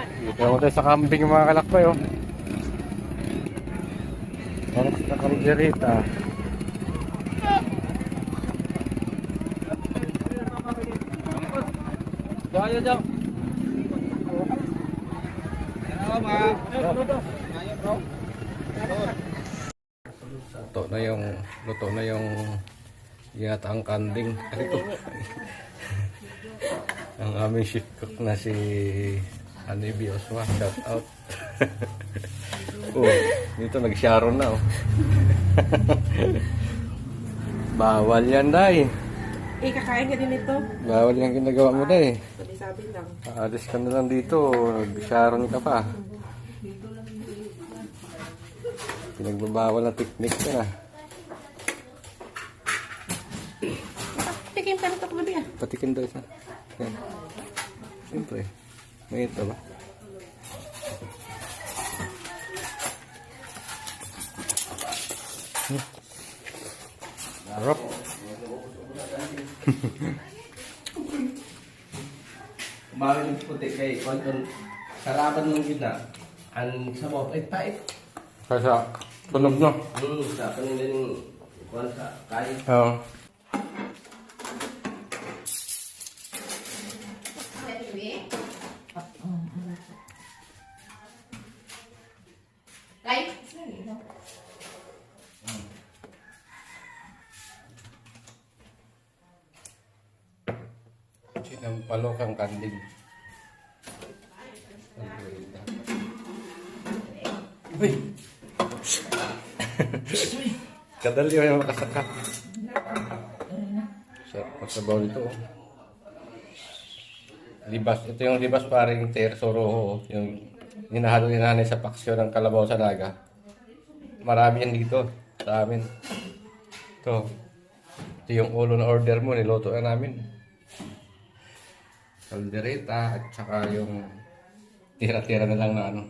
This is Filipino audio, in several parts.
Dito naman tayo sa camping mga kalakbay, oh. Parang sa kalderita. Daya dyan. Luto na yung yata ang kanding. Ang aming chef cook na si Anibi Oswa, shout out. Oh, dito nag-sharon na, oh. Bawal yan, Day. Kakain ka din ito. Bawal yung ginagawa mo, Day. Sabi lang. Aalis ka na lang dito, nag-sharon ka pa. Pinagbabawal na technique ka na. Patikim ka nito kagabi ah. Patikim daw isa. Yan. Siyempre, may ito ba? Harap. Bakit yung puti kay konton sarapan ng gina ang sabaw ay pait. Kasa, tunog no? Sa kanilang kuwan sa kain. Oo. Sinampalok ang kanding. Uy! Kadali yung makasaka. Masabaw nito. Oh. Libas. Ito yung libas paring terso roho. Yung hinahalo ni nanay sa paksyo ng kalabaw sa naga. Marami yan dito sa amin. Ito. Ito yung ulo na order mo. Niluto na namin. Kaldereta at saka yung tira-tira na lang na ano.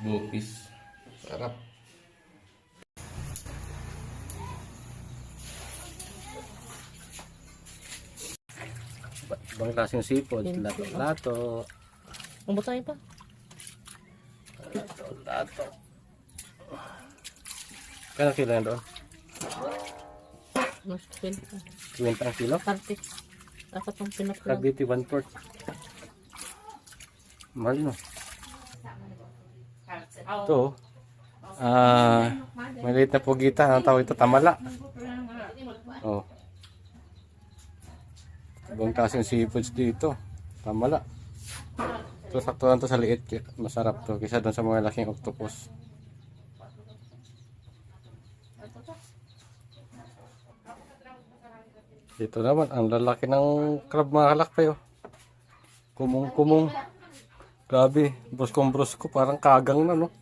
Bukis. Sarap. Ibang klaseng sipod, lato-lato. Umutay pa. Lato-lato. Kano kilo yan doon? Mas 20. 20 ang kilo? 30. Dapat ang pinaklo. Kabiti 1/4. Mahal no? Ito, maliit na pugita. Ang tawag ito, tamala. Oh. Ibang klaseng seafoods dito. Tamala. Ito, sakto lang to sa liit. Masarap to. Kaysa doon sa mga laking octopus. Dito naman, ang lalaki ng crab mga kalakpay. Oh. Kumong-kumong. Grabe, bruskong-brusko. Parang kagang na, no?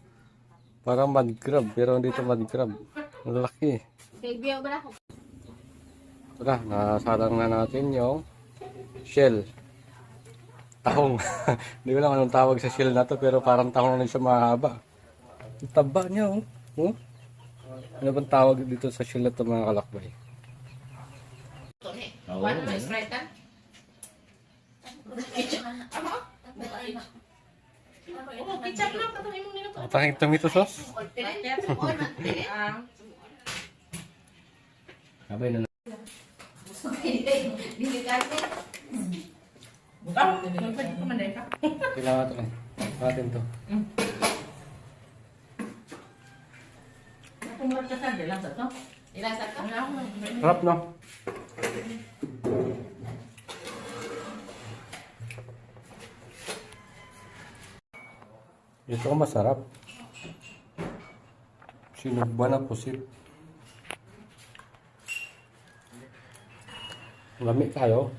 Parang mud crab. Pero dito mud crab. Ang lalaki. Wala, nasalang na natin yung shell. Tahong. Hindi ko lang anong tawag sa shell na to, pero parang tahong na siya mahaba. Ang taba niya, oh. Oh? Ano bang tawag dito sa shell na to mga kalakbay? Matanging tomato sauce? Sabay na. Kailangan ito. Natin to. Harap no? Ito ko masarap. Sinugba na pusit. Lamig kayo.